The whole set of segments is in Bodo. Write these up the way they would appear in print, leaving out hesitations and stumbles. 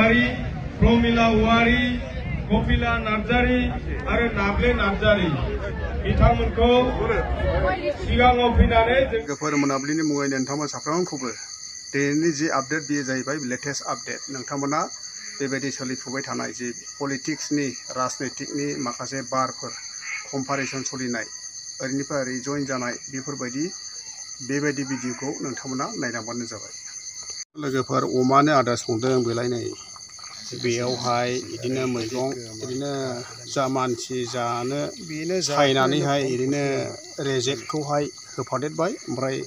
औवारी प्रमिला औवारी कपिला नार्जारी आरो नाब्ले नार्जारी बिथांमोनखौ सिगाङाव फैनानै गोफोर मोनाबिलिनि मुङै नोंथांमोन साफ्रोमखौबो दिनैनि जि आपडेट बेयो जाहैबाय लेटेस्ट आपडेट नोंथांमोना बेबायदि सोलिफुबाय थानाय जि पलिटिक्सनि राजनैतिकनि माखासे बारफोर कम्पारिसन सोलिनाय ओरैनिफ्राय ओरै जइन जानाय बेबायदि भिडिअखौ नोंथांमोना नायलांबानो जाबाय। लोगोफोर अमानो आदार संदों बेलाय नै बेयावहाय बिदिनो मैगं बिदिनो जा मानसि जानो सायनानैहाय बिदिनो रेजेक्टखौहाय होफादेरबाय ओमफ्राय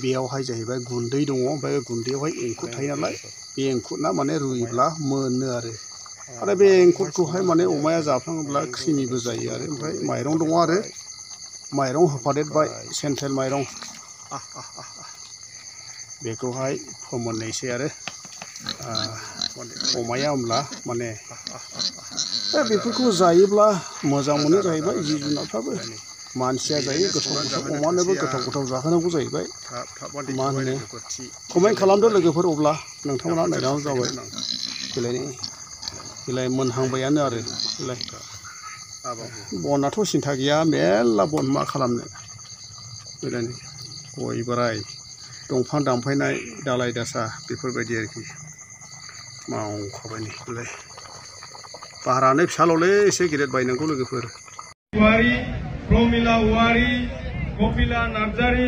बेयावहाय जाहैबाय गुन्दै दङ ओमफ्राय गुन्दैयावहाय एंखुर थायो नालाय बे एंखुरना माने रुयोब्ला मोनो आरो बे एंखुरखौहाय माने अमाया जाफ्लाङोब्ला क्रिमिबो जायो आरो ओमफ्राय माइरं दङ आरो माइरं होफादेरबाय सेन्ट्रेल माइरं बेखौहाय फोमोननायसै आरो अमाया होमब्ला माने बेफोरखौ जायोब्ला मोजां मोनो जाहैबाय जिब जुनारफ्राबो मानसिया जायो गोथाव अमानोबो गोथाव जाहोनांगौ जाहैबाय मा होनो कमेन्ट खालामदो लोगोफोर अब्ला नोंथांमोना नायनांगौ जाबाय बेलाय मोनहांबायानो आरो बेलाय बनाथ' सिन्था गैया मेरला बन मा खालामनो बेलाय गय बोराय दंफां दानफायनाय दालाय दासा बेफोरबायदि आरोखि मावखाबाय नै बेलाय भारानो फिसाल'लै एसे गिदिर बायनांगौ लोगोफोर। औवारी प्रमिला औवारी कपिला नार्जारी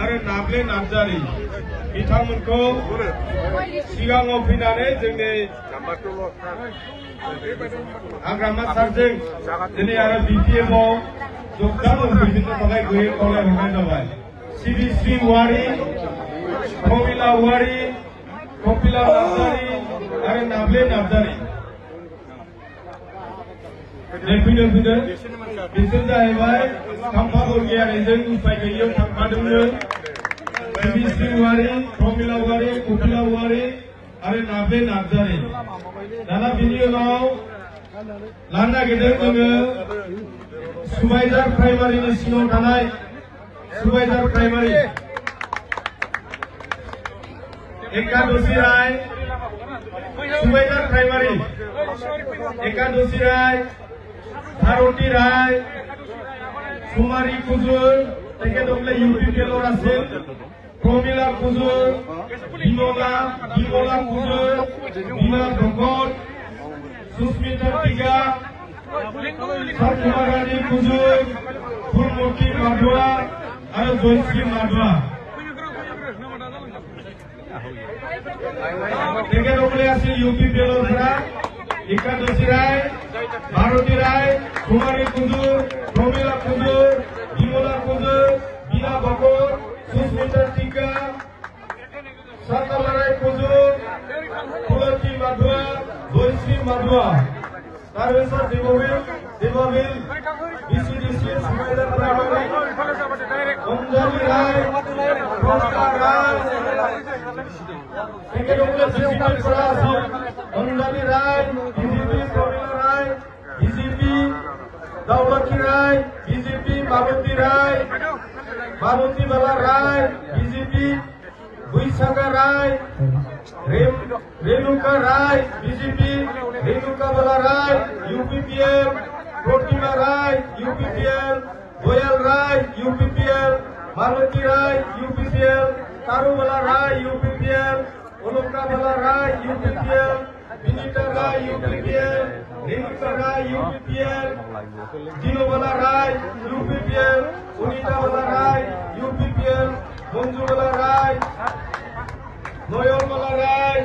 आरो नाब्ले नार्जारी बिथांमोनखौ सिगाङाव फैनानै जोंनि हाग्रामा सारजों दिनै आरो बिपिएफआव जगदान होफैनो थाखाय गोयै खावलायहरनाय जाबाय। सिबिश्री औवारी प्रमिला औवारी कपिला नार्जारी आरो नाब्ले नार्जारी फैदों बिसोर जाहैबाय खाम्फा बरगयारिजों उफाय गैयैयाव थांफादोंमोन। सिबिश्री औवारी प्रमिला औवारी कपिला औवारी आरो नाब्ले नार्जारी दाना बिनि उनाव लानो नागिरदों जोङो सुबाइजार प्राइमारिनि सिङाव थानाय सुबाइजार प्राइमारि एकादशी राय सुबाइजार प्राइमारि एकादशी राय भारती राय कुमारी कुजुर तेखেতসকলে ইউপিপিএলৰ আছিল প্ৰমিলা কুজুৰ বিমলা কুজুৰ বিমা ভকত সুস্মিতা টিকা সরকুমারানী কুজুর ফুলমতি মাধুয়া আৰু জয়শ্ৰী মাধুয়া তেখেতসকলে আছিল ইউপিপিএলৰ পৰা একাদশী রায় भारती राय कुमारी कुजुर प्रमिला कुजुर विमला कुजुर बीना भकत सुस्मिता टीका सतला राय कुजुर फुलती माधुआ जयश्री माधुआ तारवेश्वर देवाबिल बीसीडीसी सुबाइजार प्राइमारी अंजलि राय प्रस्ता राय तेखেতসকলে বিজেপিৰ পৰা আছিল अंजलि राय बीजेपी प्रमिला राय बीजेपी दौलती राय बीजेपी मारुति राय मारुति बाला राय बीजेपी बैसाखा राय रेणुका राय बीजेपी रेणुका बाला राय यूपीपीएल प्रतिमा राय यूपीपीएल गोयल राय यूपीपीएल मारुति राय यूपीपीएल तारुबाला राय यूपीपीएल अलका बाला राय यूपीपीएल विनीता राय यूपीपीएल रेणुका राय यूपीपीएल दिनोबाला राय यूपीपीएल अनिता बाला राय यूपीपीएल मंजू बाला राय नयन बाला राय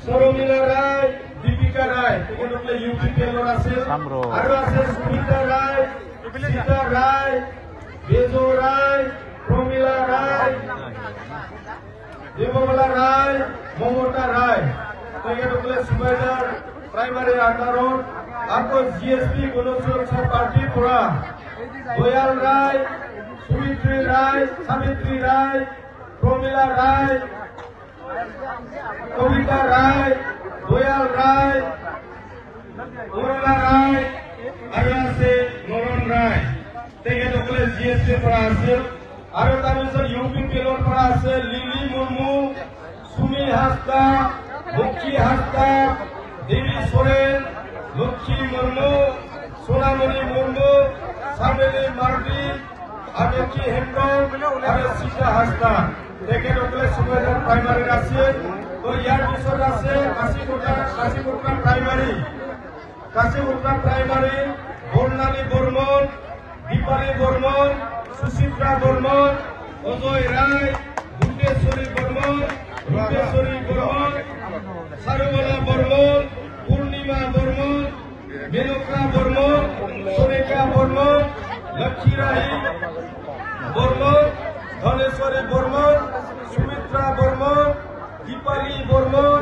सरमिला राय दीपिका राय तेखেতসকলে यूपीपीएলৰ আছিল আৰু আছে সুমিতা ৰায় सीता राय बेजो राय प्रमिला राय देवबाला राय ममता राय तेखেতসকলে सुबाइजार प्राइमारी आन्दारत आरो जीएसपी गणसुरक्षा पार्टी পৰা गोयल राय सुमित्री राय प्रमिला राय कविता राय गोयल राय उर्मिला राय আৰু আছে নৰণ ৰায় তেখেতসকলে জিএসপি পৰা আছিল আৰু তাৰপিছত ইউপিপিএলৰ পৰা আছে লিলি মুৰ্মু সুমি হাসদা লক্ষ্মী হাসদা, দেবী সোরেন, লক্ষ্মী মুর্মু, সোনামণি মুর্মু, সামেলি মার্ডি, আবেকি হেমব্রম আর সীতা হাসদা। তেখেতসকলে সুবেদার প্ৰাইমাৰীত আছে। তো ইয়াৰ পিছত আছে কাশীপুত্ৰা প্ৰাইমাৰী, বৰ্ণালী বৰ্মন, দীপালী বৰ্মন, সুচিত্ৰা বৰ্মন, অজয় ৰায়, ভূতেশ্বৰী বৰ্মন, চাৰুবালা বৰ্মন, পূৰ্ণিমা বৰ্মন, মেনকা বৰ্মন, সুৰেখা বৰ্মন, লক্ষ্মী ৰায় বৰ্মন, ধনেশ্বৰী বৰ্মন, সুমিত্ৰা বৰ্মন, দীপালী বৰ্মন,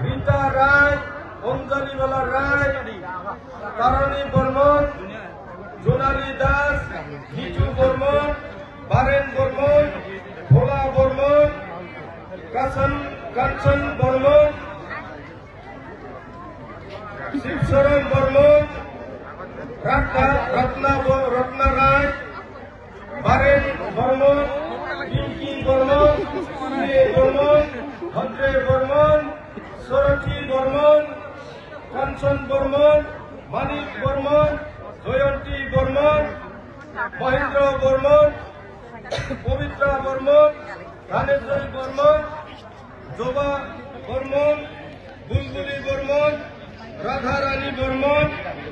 ৰীতা ৰায়, অঞ্জলিবালা ৰায়, তাৰণী বৰ্মন, জোনালী দাস, নিচু বৰ্মন, বাৰেন বৰ্মন, ভোলা বৰ্মন, কাঞ্চন বৰ্মন, শিৱচৰণ বৰ্মন, ৰত্না ৰায়, বাৰেন বৰ্মন, পিংকি বৰ্মন, বৰ্মন, ভদ্ৰে বৰ্মন, সৰথী বৰ্মন, কাঞ্চন বৰ্মন, মানিক বৰ্মন, জয়ন্তী বৰ্মন, মহেন্দ্ৰ বৰ্মন, পবিত্ৰা বৰ্মন, ধানেশ্বৰী বৰ্মন, জবা বৰ্মন, বুলবুলি বৰ্মন, ৰাধা ৰাণী বৰ্মন,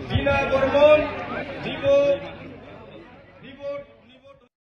বীণা বৰ্মন, দিব